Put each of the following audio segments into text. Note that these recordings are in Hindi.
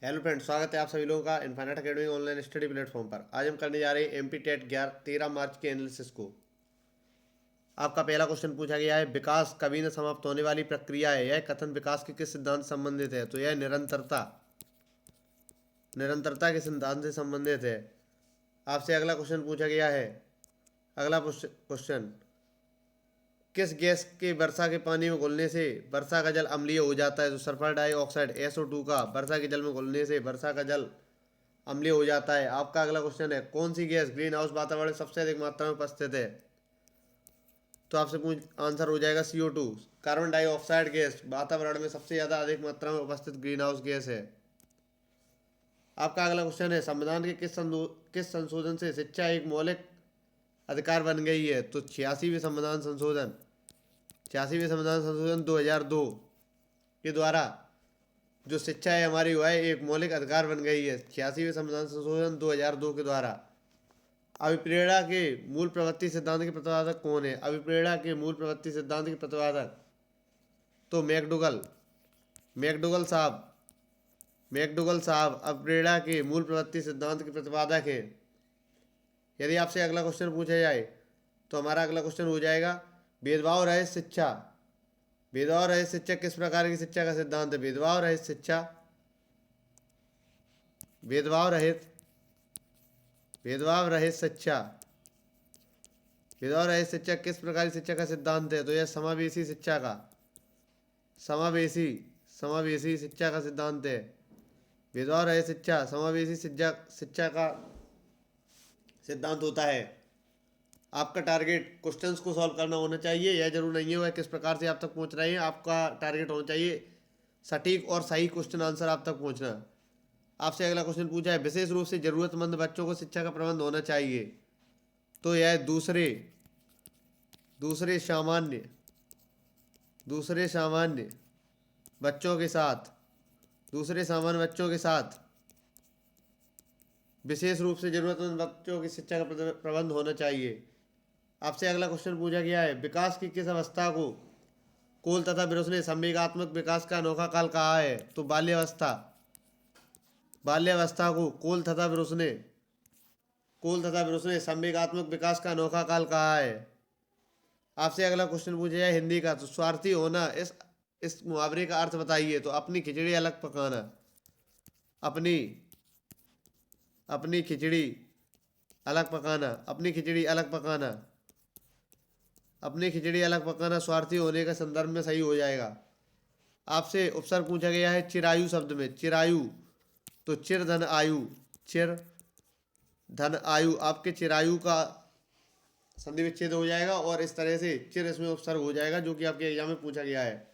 हेलो फ्रेंड्स, स्वागत है आप सभी लोगों का infinite academy online study platform पर। आज हम करने जा रहे हैं एमपी टेट 13 मार्च के एनालिसिस को। आपका पहला क्वेश्चन पूछा गया है, विकास कभी न समाप्त होने वाली प्रक्रिया है। यह कथन विकास के किस सिद्धांत से संबंधित है? तो यह निरंतरता निरंतरता के सिद्धांत से संबंधित है। आपसे अगला क्वेश्चन पूछा गया है। अगला क्वेश्चन, किस गैस के वर्षा के पानी में घुलने से वर्षा का जल अम्लीय हो जाता है? तो सल्फर डाइऑक्साइड SO2 का वर्षा के जल में घुलने से वर्षा का जल अम्लीय हो जाता है। आपका अगला क्वेश्चन है, कौन सी गैस ग्रीन हाउस वातावरण में सबसे अधिक मात्रा में उपस्थित है? तो आपसे पूछ आंसर हो जाएगा CO2। कार्बन डाइऑक्साइड गैस वातावरण में सबसे ज़्यादा अधिक मात्रा में उपस्थित ग्रीन हाउस गैस है। आपका अगला क्वेश्चन है, संविधान के किस संशोधन से शिक्षा एक मौलिक अधिकार बन गई है? तो 86वें संविधान संशोधन 2002 के द्वारा जो शिक्षा है हमारी वह एक मौलिक अधिकार बन गई है। 86वें संविधान संशोधन 2002 के द्वारा। अभिप्रेरणा के मूल प्रवृत्ति सिद्धांत के प्रतिपादक कौन है? अभिप्रेरणा के मूल प्रवृत्ति सिद्धांत के प्रतिपादक तो मैकडूगल साहब अभिप्रेरणा के मूल प्रवृत्ति सिद्धांत के प्रतिपादक हैं। यदि आपसे अगला क्वेश्चन पूछा जाए तो हमारा अगला क्वेश्चन हो जाएगा, भेदभाव रहित शिक्षा। भेदभाव रहित शिक्षा किस प्रकार की शिक्षा का सिद्धांत है? भेदभाव रहित शिक्षा किस प्रकार की शिक्षा का सिद्धांत है? तो यह समावेशी शिक्षा का सिद्धांत है। भेदभाव रहित शिक्षा समावेशी शिक्षा का सिद्धांत होता है। आपका टारगेट क्वेश्चंस को सॉल्व करना होना चाहिए। यह जरूर नहीं है वह किस प्रकार से आप तक पहुंच रहे हैं। आपका टारगेट होना चाहिए सटीक और सही क्वेश्चन आंसर आप तक पहुंचना। आपसे अगला क्वेश्चन पूछा है, विशेष रूप से जरूरतमंद बच्चों को शिक्षा का प्रबंध होना चाहिए। तो यह दूसरे सामान्य बच्चों के साथ विशेष रूप से जरूरतमंद बच्चों की शिक्षा का प्रबंध होना चाहिए। आपसे अगला क्वेश्चन पूछा गया है, विकास की किस अवस्था को कोल तथा बिरुस ने संवेगात्मक विकास का अनोखा काल कहा है? तो बाल्यावस्था को कोल तथा बिरुस ने संवेगात्मक विकास का अनोखा काल कहा है। आपसे अगला क्वेश्चन पूछा जाए हिंदी का, तो स्वार्थी होना इस मुहावरे का अर्थ बताइए। तो अपनी खिचड़ी अलग पकाना। अपनी खिचड़ी अलग पकाना स्वार्थी होने का संदर्भ में सही हो जाएगा। आपसे उपसर्ग पूछा गया है चिरायु शब्द में। चिरायु तो चिर धन आयु आपके चिरायु का संधि विच्छेद हो जाएगा और इस तरह से चिर इसमें उपसर्ग हो जाएगा, जो कि आपके एग्जाम में पूछा गया है।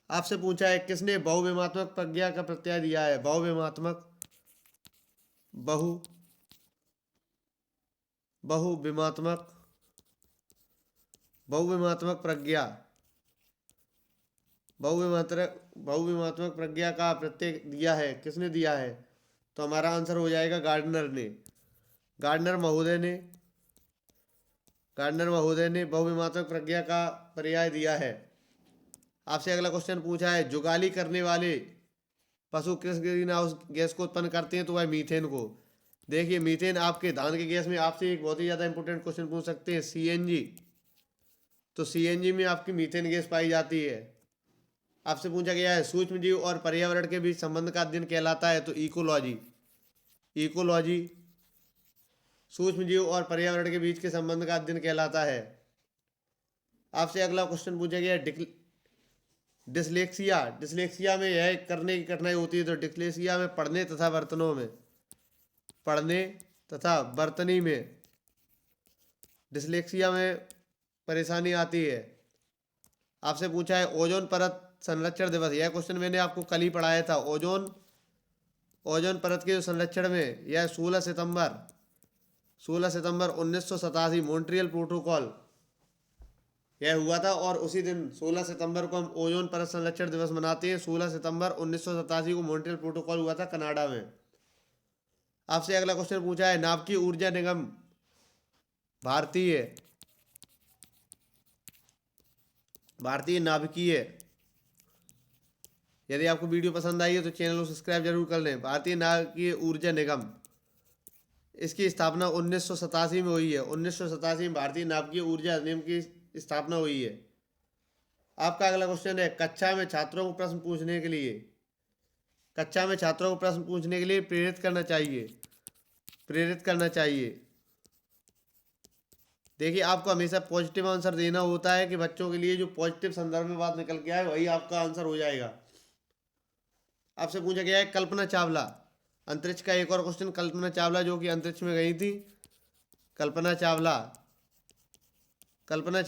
आपसे पूछा है, किसने बहुविमात्मक प्रज्ञा का प्रत्यय दिया है? बहुविमात्मक प्रज्ञा का प्रत्यय दिया है, किसने दिया है? तो हमारा आंसर हो जाएगा गार्डनर महोदय ने बहुविमात्मक प्रज्ञा का पर्याय दिया है। आपसे अगला क्वेश्चन पूछा है, जुगाली करने वाले पशु किस ग्रीन हाउस गैस को उत्पन्न करते हैं? तो वह मीथेन को। देखिए, मीथेन आपके धान के गैस में आपसे एक बहुत ही ज़्यादा इंपॉर्टेंट क्वेश्चन पूछ सकते हैं, CNG। तो CNG में आपकी मीथेन गैस पाई जाती है। आपसे पूछा गया है, सूक्ष्म जीव और पर्यावरण के बीच संबंध का अध्ययन कहलाता है? तो इकोलॉजी सूक्ष्म जीव और पर्यावरण के बीच के संबंध का अध्ययन कहलाता है। आपसे अगला क्वेश्चन पूछा गया है, डिसलेक्सिया में यह करने की कठिनाई होती है। तो डिसलेक्सिया में पढ़ने तथा बर्तनी में डिसलेक्सिया में परेशानी आती है। आपसे पूछा है, ओजोन परत संरक्षण दिवस। यह क्वेश्चन मैंने आपको कल ही पढ़ाया था। ओजोन परत के जो संरक्षण में यह 16 सितंबर 1987 मॉन्ट्रियल प्रोटोकॉल यह हुआ था, और उसी दिन 16 सितंबर को हम ओजोन परत संरक्षण दिवस मनाते हैं। 16 सितंबर 1987 को मॉन्ट्रियल प्रोटोकॉल हुआ था कनाडा में। आपसे अगला क्वेश्चन पूछा है, नाभिकीय ऊर्जा निगम भारतीय नाभिकीय यदि आपको वीडियो पसंद आई है तो चैनल को सब्सक्राइब जरूर कर लें। भारतीय नाभिकीय ऊर्जा निगम, इसकी स्थापना 1987 में हुई है। 1987 में भारतीय नाभिकीय ऊर्जा निगम की स्थापना हुई है। आपका अगला क्वेश्चन है, कक्षा में छात्रों को प्रश्न पूछने के लिए, कक्षा में छात्रों को प्रश्न पूछने के लिए प्रेरित करना चाहिए, प्रेरित करना चाहिए। देखिए, आपको हमेशा पॉजिटिव आंसर देना होता है कि बच्चों के लिए जो पॉजिटिव संदर्भ में बात निकल के आए वही आपका आंसर हो जाएगा। आपसे पूछा गया है कल्पना चावला, अंतरिक्ष का एक और क्वेश्चन, कल्पना चावला जो कि अंतरिक्ष में गई थी, कल्पना चावला, कल्पना